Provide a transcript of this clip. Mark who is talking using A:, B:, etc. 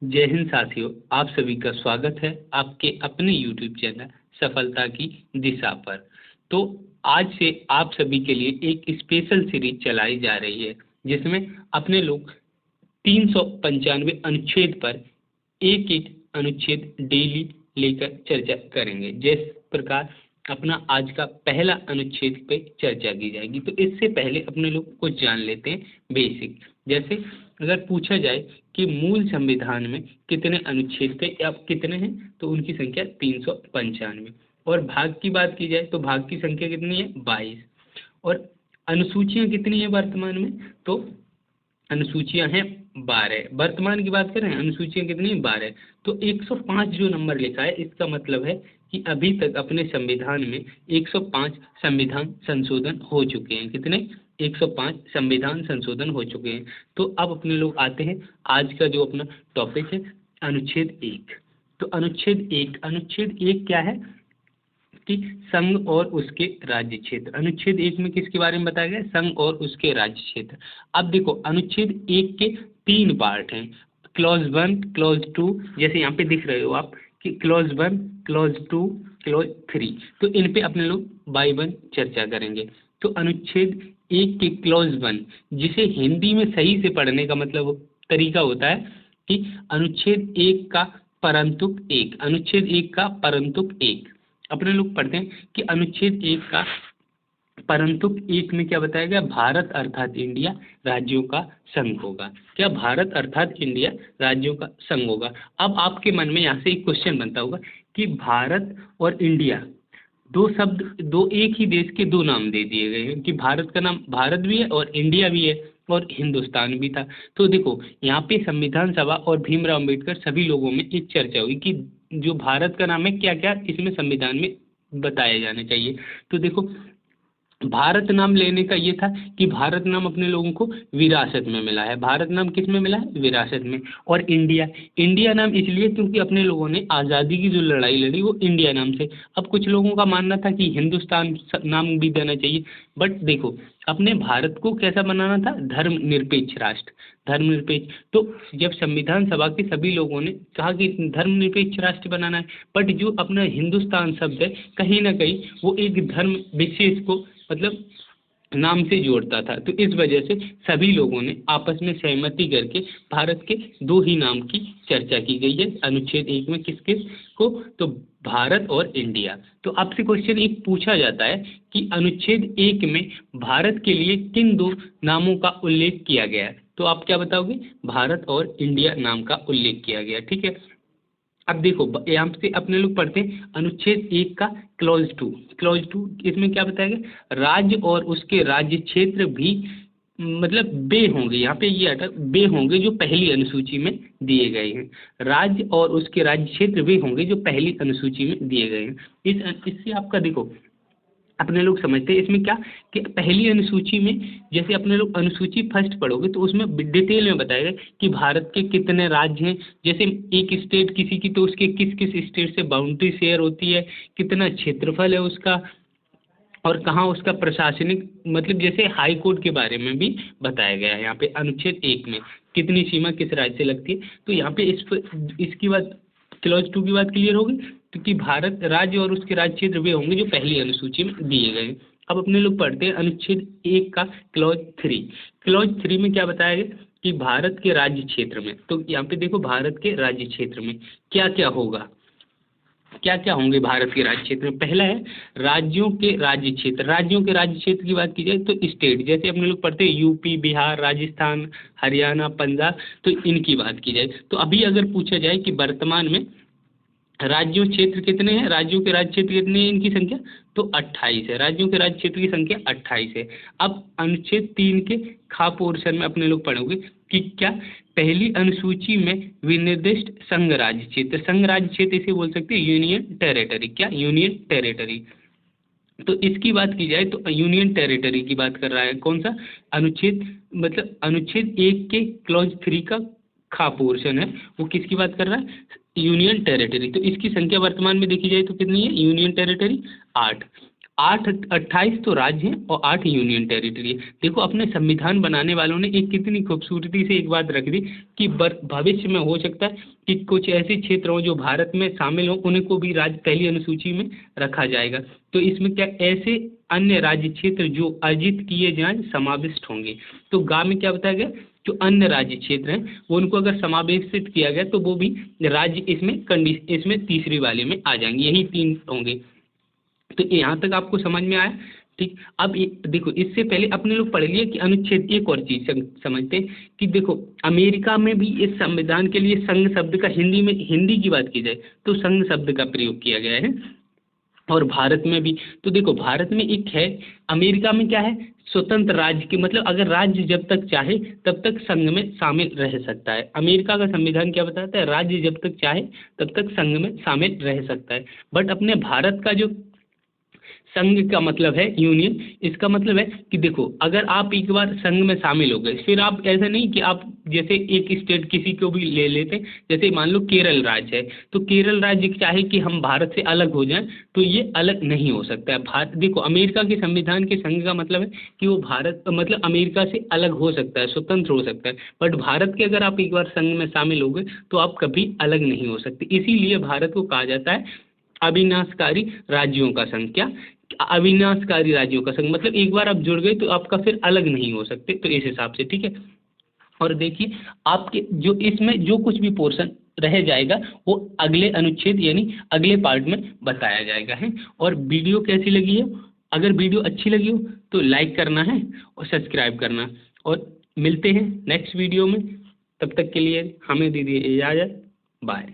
A: जय हिंद साथियों, आप सभी का स्वागत है आपके अपने YouTube चैनल सफलता की दिशा पर। तो आज से आप सभी के लिए एक स्पेशल सीरीज चलाई जा रही है जिसमें अपने लोग 395 अनुच्छेद पर एक एक अनुच्छेद डेली लेकर चर्चा करेंगे। जिस प्रकार अपना आज का पहला अनुच्छेद पे चर्चा की जाएगी, तो इससे पहले अपने लोग कुछ जान लेते हैं बेसिक। जैसे अगर पूछा जाए कि मूल संविधान में कितने अनुच्छेद थे या कितने हैं, तो उनकी संख्या 395। और भाग की बात की जाए तो भाग की संख्या कितनी है? 22। और अनुसूचियां कितनी है वर्तमान में? तो अनुसूचियां हैं 12। वर्तमान की बात करें, अनुसूचियां कितनी? 12। तो 105 जो नंबर लिखा है, इसका मतलब है कि अभी तक अपने संविधान में 105 संविधान संशोधन हो चुके हैं। कितने? 105 संविधान संशोधन हो चुके हैं। तो अब अपने लोग आते हैं आज का जो अपना टॉपिक है, अनुच्छेद 1। तो अनुच्छेद एक क्या है कि संघ और उसके राज्य क्षेत्र। अनुच्छेद 1 में किसके बारे में बताया गया? संघ और उसके राज्य क्षेत्र। अब देखो, अनुच्छेद 1 के 3 पार्ट हैं, क्लॉज 1, क्लॉज 2। जैसे यहाँ पे दिख रहे हो आप कि क्लॉज 1, क्लॉज 2, क्लॉज 3। तो इन पे अपने लोग बाय वन चर्चा करेंगे। तो अनुच्छेद 1 के क्लॉज 1, जिसे हिंदी में सही से पढ़ने का मतलब तरीका होता है कि अनुच्छेद 1 का परंतुक 1। अनुच्छेद 1 का परंतुक 1 अपने लोग पढ़ते हैं कि अनुच्छेद 1 का परंतुक 1 में क्या बताया गया? भारत अर्थात इंडिया राज्यों का संघ होगा। क्या? भारत अर्थात इंडिया राज्यों का संघ होगा। अब आपके मन में यहाँ से एक क्वेश्चन बनता होगा कि भारत और इंडिया दो शब्द, दो एक ही देश के दो नाम दे दिए गए हैं कि भारत का नाम भारत भी है और इंडिया भी है और हिंदुस्तान भी था। तो देखो, यहाँ पे संविधान सभा और भीमराव अम्बेडकर सभी लोगों में एक चर्चा हुई कि जो भारत का नाम है क्या क्या इसमें संविधान में बताया जाना चाहिए। तो देखो, भारत नाम लेने का ये था कि भारत नाम अपने लोगों को विरासत में मिला है। भारत नाम किस में मिला है? विरासत में। और इंडिया, इंडिया नाम इसलिए क्योंकि अपने लोगों ने आज़ादी की जो लड़ाई लड़ी वो इंडिया नाम से। अब कुछ लोगों का मानना था कि हिंदुस्तान नाम भी देना चाहिए, बट देखो अपने भारत को कैसा बनाना था? धर्मनिरपेक्ष राष्ट्र। धर्मनिरपेक्ष। तो जब संविधान सभा के सभी लोगों ने कहा कि धर्मनिरपेक्ष राष्ट्र बनाना है, बट जो अपना हिंदुस्तान शब्द है कहीं ना कहीं वो एक धर्म विशेष को मतलब नाम से जोड़ता था। तो इस वजह से सभी लोगों ने आपस में सहमति करके भारत के दो ही नाम की चर्चा की गई है अनुच्छेद 1 में। किस किस को? तो भारत और इंडिया। तो आपसे क्वेश्चन एक पूछा जाता है कि अनुच्छेद 1 में भारत के लिए किन दो नामों का उल्लेख किया गया है? तो आप क्या बताओगे? भारत और इंडिया नाम का उल्लेख किया गया। ठीक है। अब देखो, यहाँ से अपने लोग पढ़ते हैं अनुच्छेद 1 का क्लॉज 2। क्लॉज 2 इसमें क्या बताया गया? राज्य और उसके राज्य क्षेत्र भी मतलब वे होंगे, यहाँ पे ये अटक वे होंगे जो पहली अनुसूची में दिए गए हैं। राज्य और उसके राज्य क्षेत्र वे होंगे जो पहली अनुसूची में दिए गए हैं। इससे आपका देखो अपने लोग समझते हैं इसमें क्या कि पहली अनुसूची में जैसे अपने लोग अनुसूची फर्स्ट पढ़ोगे तो उसमें डिटेल में बताएगा कि भारत के कितने राज्य हैं। जैसे एक स्टेट किसी की, तो उसके किस किस स्टेट से बाउंड्री शेयर होती है, कितना क्षेत्रफल है उसका, और कहाँ उसका प्रशासनिक मतलब जैसे हाई कोर्ट के बारे में भी बताया गया है यहाँ पे अनुच्छेद 1 में, कितनी सीमा किस राज्य से लगती है। तो यहाँ पे इसकी बात क्लॉज 2 की बात क्लियर होगी, क्योंकि भारत राज्य और उसके राज्य क्षेत्र वे होंगे जो पहली अनुसूची में दिए गए। अब अपने लोग पढ़ते हैं अनुच्छेद 1 का क्लॉज 3। क्लॉज 3 में क्या बताया गया कि भारत के राज्य क्षेत्र में, तो यहाँ पे देखो भारत के राज्य क्षेत्र में क्या क्या होगा, क्या क्या होंगे भारत के राज्य क्षेत्र में। पहला है राज्यों के राज्य क्षेत्र। राज्यों के राज्य क्षेत्र की बात की जाए तो स्टेट, जैसे अपने लोग पढ़ते हैं यूपी, बिहार, राजस्थान, हरियाणा, पंजाब, तो इनकी बात की जाए तो अभी अगर पूछा जाए कि वर्तमान में राज्यों क्षेत्र कितने हैं, राज्यों के राज्य क्षेत्र कितने हैं, इनकी संख्या तो 28 है। राज्यों के राज्य क्षेत्र की संख्या 28 है। अब अनुच्छेद 3 के खा पोर्शन में अपने लोग पढ़ोगे कि क्या पहली अनुसूची में विनिर्दिष्ट संघ राज्य क्षेत्र, संघ राज्य क्षेत्र इसे बोल सकते हैं यूनियन टेरिटरी। क्या? Union territory. तो इसकी बात की जाए तो यूनियन टेरिटरी की बात कर रहा है कौन सा अनुच्छेद, मतलब अनुच्छेद 1 के क्लॉज 3 का खा पोर्शन है, वो किसकी बात कर रहा है? Union territory. तो इसकी संख्या वर्तमान में देखी जाए तो कितनी है यूनियन टेरिटरी? 8। 28 तो राज्य हैं और 8 यूनियन टेरिटरी है। देखो अपने संविधान बनाने वालों ने एक कितनी खूबसूरती से एक बात रख दी कि भविष्य में हो सकता है कि कुछ ऐसे क्षेत्र हों जो भारत में शामिल हों, उन्हें को भी राज्य पहली अनुसूची में रखा जाएगा। तो इसमें क्या ऐसे अन्य राज्य क्षेत्र जो अर्जित किए जाएं समाविष्ट होंगे। तो गा में क्या बताया गया, जो अन्य राज्य क्षेत्र हैं वो उनको अगर समावेशित किया गया तो वो भी राज्य इसमें तीसरी वाले में आ जाएंगे। यही 3 होंगे। तो यहाँ तक आपको समझ में आया। ठीक, अब देखो इससे पहले अपने लोग पढ़ लिए कि अनुच्छेद, एक और चीज समझते हैं कि देखो अमेरिका में भी इस संविधान के लिए संघ शब्द का हिंदी की बात की जाए तो संघ शब्द का प्रयोग किया गया है, और भारत में भी। तो देखो भारत में एक है, अमेरिका में क्या है, स्वतंत्र राज्य की मतलब अगर राज्य जब तक चाहे तब तक संघ में शामिल रह सकता है। अमेरिका का संविधान क्या बताता है, राज्य जब तक चाहे तब तक संघ में शामिल रह सकता है। बट अपने भारत का जो संघ का मतलब है यूनियन, इसका मतलब है कि देखो अगर आप एक बार संघ में शामिल हो गए फिर आप ऐसा नहीं कि आप जैसे एक स्टेट किसी को भी ले लेते, जैसे मान लो केरल राज्य है तो केरल राज्य चाहे कि हम भारत से अलग हो जाएं तो ये अलग नहीं हो सकता है। भारत देखो अमेरिका के संविधान के संघ का मतलब है कि वो भारत मतलब अमेरिका से अलग हो सकता है, स्वतंत्र हो सकता है। बट भारत के अगर आप एक बार संघ में शामिल हो गए तो आप कभी अलग नहीं हो सकते। इसीलिए भारत को कहा जाता है अविनाशकारी राज्यों का संघ। क्या, अविनाशकारी राज्यों का संघ मतलब एक बार आप जुड़ गए तो आपका फिर अलग नहीं हो सकते। तो इस हिसाब से ठीक है। और देखिए आपके जो इसमें जो कुछ भी पोर्शन रह जाएगा वो अगले अनुच्छेद यानी अगले पार्ट में बताया जाएगा है। और वीडियो कैसी लगी है, अगर वीडियो अच्छी लगी हो तो लाइक करना है और सब्सक्राइब करना। और मिलते हैं नेक्स्ट वीडियो में, तब तक के लिए हमें दीजिए इजाज़त, बाय।